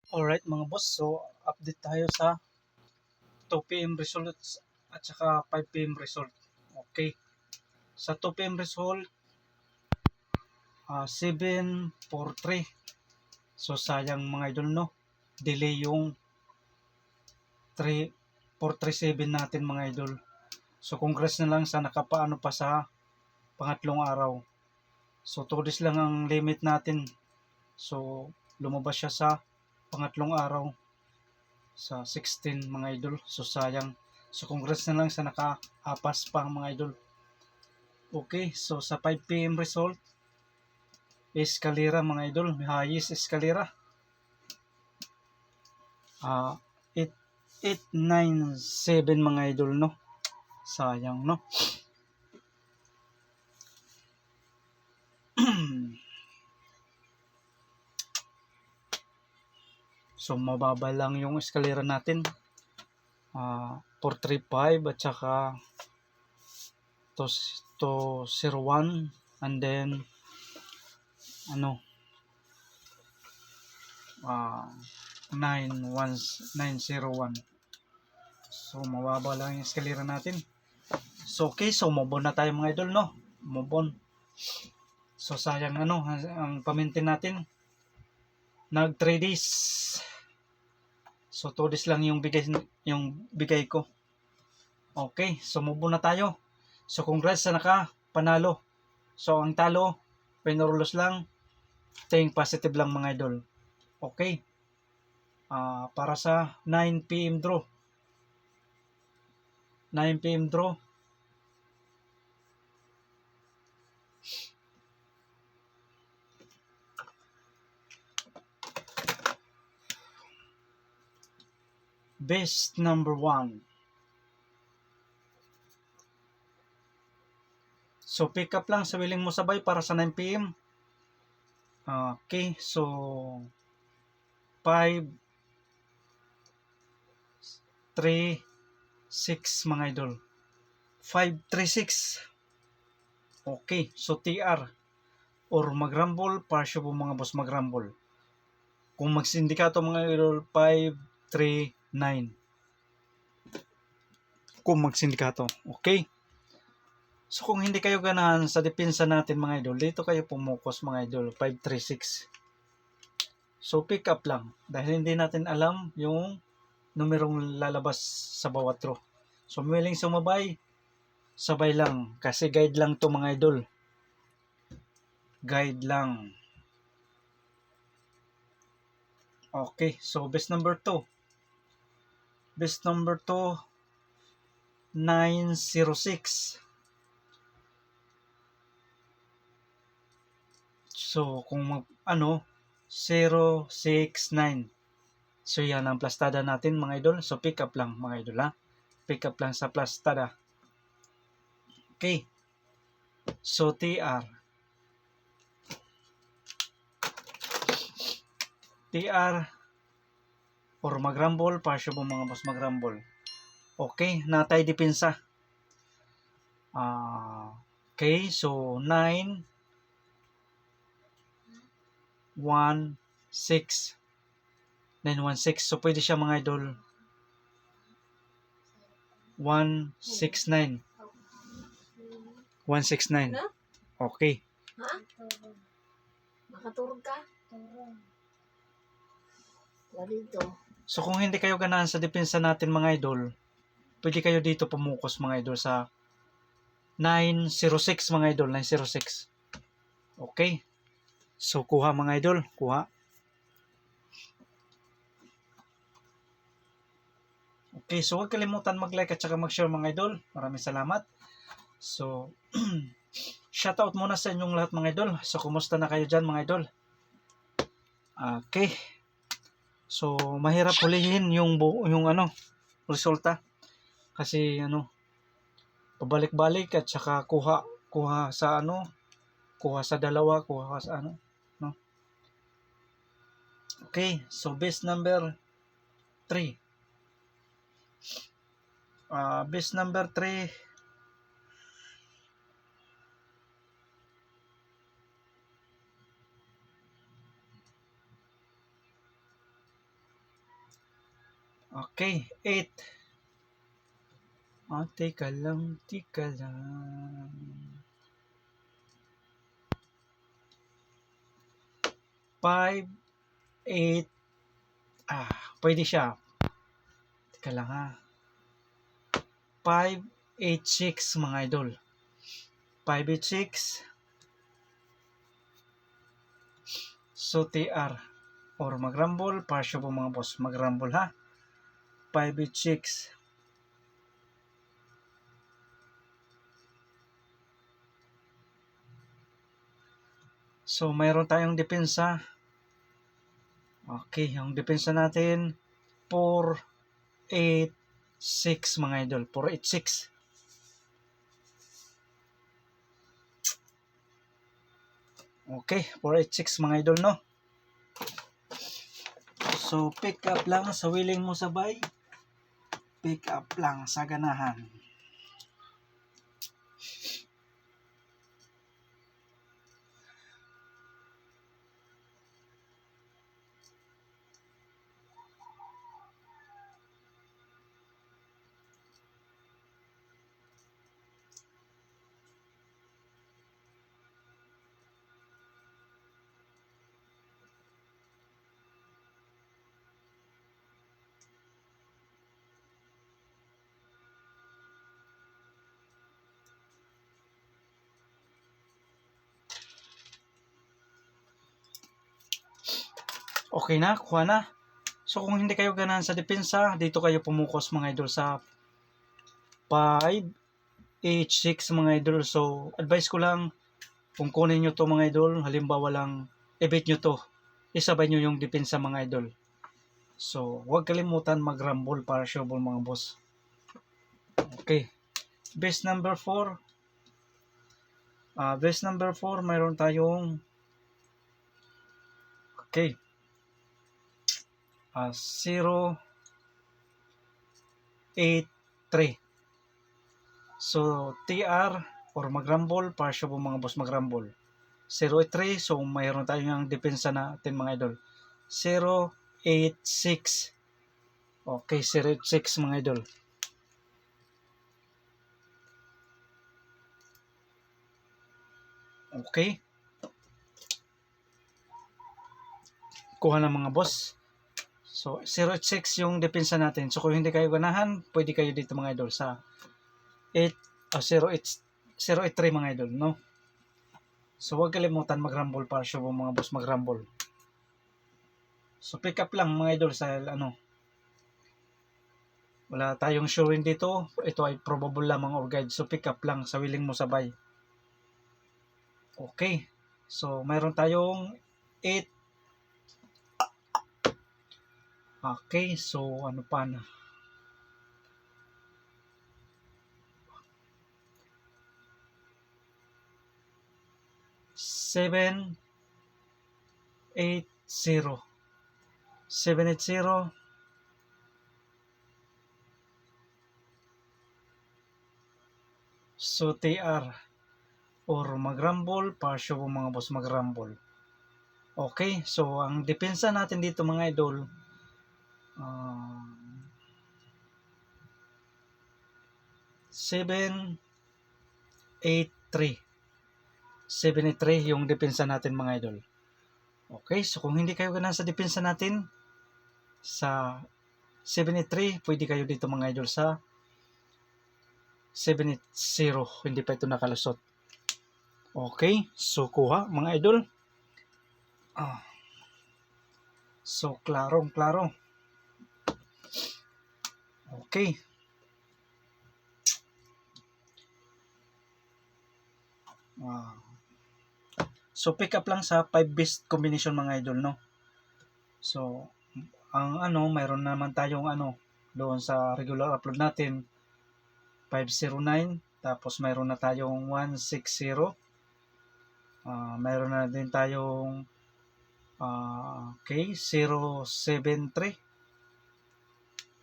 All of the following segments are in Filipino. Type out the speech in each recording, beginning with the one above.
Alright mga boss, so update tayo sa 2 PM results at saka 5 PM result. Okay. Sa 2 PM result, 7-4-3. So sayang mga idol no. Delay yung 4-3-7 natin mga idol. So congrats na lang sa nakapaano pa sa pangatlong araw. So 2 days lang ang limit natin. So lumabas siya sa pangatlong araw sa 16 mga idol. So sayang. So congrats na lang sa naka-apas pa mga idol. Okay, so sa 5 PM result, Escalera mga idol, Hayes Escalera. 897 mga idol no. Sayang no. So mababa lang yung escalera natin. 435 at saka 201 and then ano 901. So mababa lang yung escalera natin. So okay, so move on na tayo mga idol no. Move on. So sayang ano ang pamintin natin. Nag 3 days. So 2 days lang yung bigay ko. Okay, so move on na tayo. So congrats sa nakapanalo. So ang talo, pinurulos lang. Staying positive lang mga idol. Okay. Para sa 9 PM draw. 9 PM draw. Best number 1. So pick up lang sa willing mo sabay para sa 9 PM. Okay, so 5 3 6 mga idol. 5 3 6. Okay, so TR or magrumble, parsyo po mga boss magrumble. Kung magsindikato mga idol 5 3 9. Kung magsindikato. Okay. So kung hindi kayo ganahan sa depensa natin mga idol, dito kayo pumukos mga idol, 536. So pick up lang dahil hindi natin alam yung numerong lalabas sa bawat row. So willing sumabay, sabay lang kasi guide lang to mga idol. Guide lang. Okay, so best number 2. Best number 2 906. So kung 069. So yan ang plastada natin mga idol. So pick up lang mga idol ha. Pick up lang sa plastada. Okay. So TR. TR or magrumble, parsyo po mga boss magrumble. Okay, natay depensa. Okay, so 9 1 6 916. So pwede siya mga idol 169. 169. Okay. Ha? Nakaturog ka? Dito. So kung hindi kayo ganahan sa depensa natin mga idol, pwede kayo dito pumukos mga idol sa 906 mga idol, 906. Okay. So kuha mga idol, kuha. Okay, so huwag kalimutan mag-like at saka mag-share mga idol. Maraming salamat. So, shoutout muna sa inyong lahat mga idol. So, kumusta na kayo dyan mga idol? Okay. So, mahirap hulihin yung resulta. Kasi pabalik-balik at saka kuha sa kuha sa dalawa, kuha sa no? Okay, so best number 3. Best number 3. Okay, 8. Teka lang, teka lang. 5, 8. Pwede siya. Teka lang ha. 5, 8, 6 mga idol. 5, 8, 6. So, TR. Or mag-rumble. Partial po mga boss. Mag-rumble ha. 5, 8, 6. So, mayroon tayong depensa. Okay, yung depensa natin 4, 8, 6 mga idol. 4, 8, 6. Okay, 4, 8, 6 mga idol, no? So, pick up lang sa willing mo sabay. Pick up lang sa ganahan. Okay na, kuha na. So, kung hindi kayo ganahan sa depensa, dito kayo pumukos mga idol sa 5, 8, 6 mga idol. So, advice ko lang, kung kunin nyo to mga idol, halimbawa lang, i-bet nyo to. Isabay nyo yung depensa mga idol. So, huwag kalimutan mag-rumble para sure ball mga boss. Okay. Base number 4. Base number 4, mayroon tayong okay. 0, 8, 3. So, TR or mag-rumble para sure ball mga boss mag-rumble. 0, 8, 3. So, mayroon tayong depensa natin mga idol. 0, 8, 6. Okay, 0, 8, 6 mga idol. Okay. Kuha ng mga boss. So, 086 yung depensa natin. So, kung hindi kayo ganahan, pwede kayo dito mga idol sa 083 mga idol, no? So, huwag kalimutan mag-rumble para sure mga boss mag-rumble. So, pick up lang mga idol sa ano. Wala tayong showing dito. Ito ay probable lamang or guide. So, pick up lang sa willing mo sabay. Okay. So, mayroon tayong 8. Okay. So, ano pa na? 7, 8, 0. 7, 8, 0. So, TR or mag-rumble, partial po mga boss mag-rumble. Okay, so ang depensa natin dito mga idol, 7, 8, 3. 7, 8, 3 yung depensa natin mga idol. Okay, so kung hindi kayo ganahan sa depensa natin, sa 7, 8, 3, pwede kayo dito mga idol sa 7, 8, 0. Hindi pa ito nakalusot. Okay, so kuha mga idol. So, klaro. Okay. So, pick up lang sa 5 best combination mga idol, no? So, ang mayroon naman tayong doon sa regular upload natin, 509. Tapos, mayroon na tayong 160. Mayroon na din tayong okay, 073.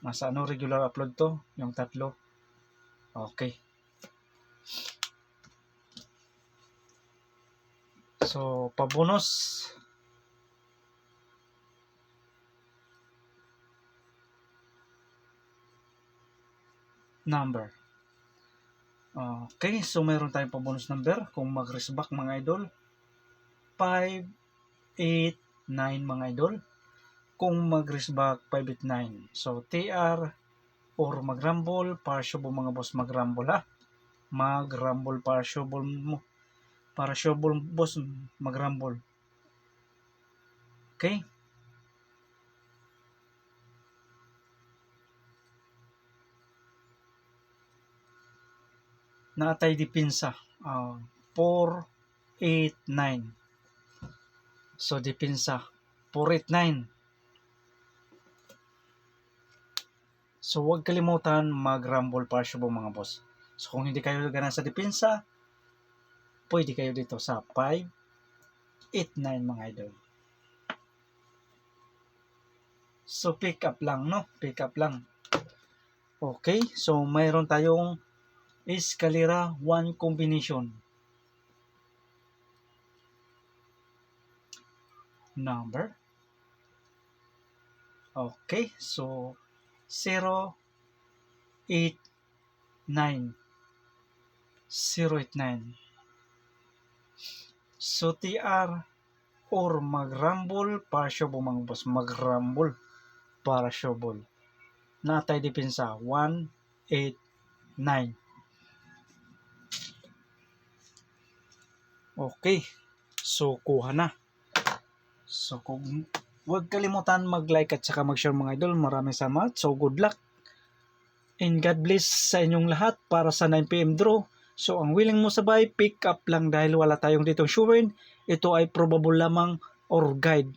Nasa regular upload to, yung tatlo. Okay. So, pabonus. number. Okay, so mayroon tayong pa-bonus number kung mag-raise back mga idol. 5, 8, 9 mga idol. Kung mag-raise back 5, 8, 9. So TR or mag-rumble, para-shuble mga boss, mag-rumble ha. Mag-rumble para-shuble mo. Para-shuble boss, mag-rumble. Okay? Naatay dipinsa. 4, 8, 9. So dipinsa. 4, 8, 9. So huwag kalimutan mag-rumble para-shuble mga boss. So kung hindi kayo gana sa dipinsa, pwede kayo dito sa 5, 8, 9 mga idol. So pick up lang, no? Pick up lang. Okay, so mayroon tayong escalera 1 combination. Number. Okay, so 0, 8, 9. 0, 8, 9. So TR or mag-rumble para-shuble mga boss. Mag-rumble para-shuble. Natay dipinsa 1, 8, 9. Okay. So kuha na. So kung huwag kalimutan mag-like at saka mag-share mga idol. Maraming salamat. So good luck. And God bless sa inyong lahat para sa 9 PM draw. So ang willing mo sabay, pick up lang dahil wala tayong ditong sure win. Ito ay probable lamang or guide.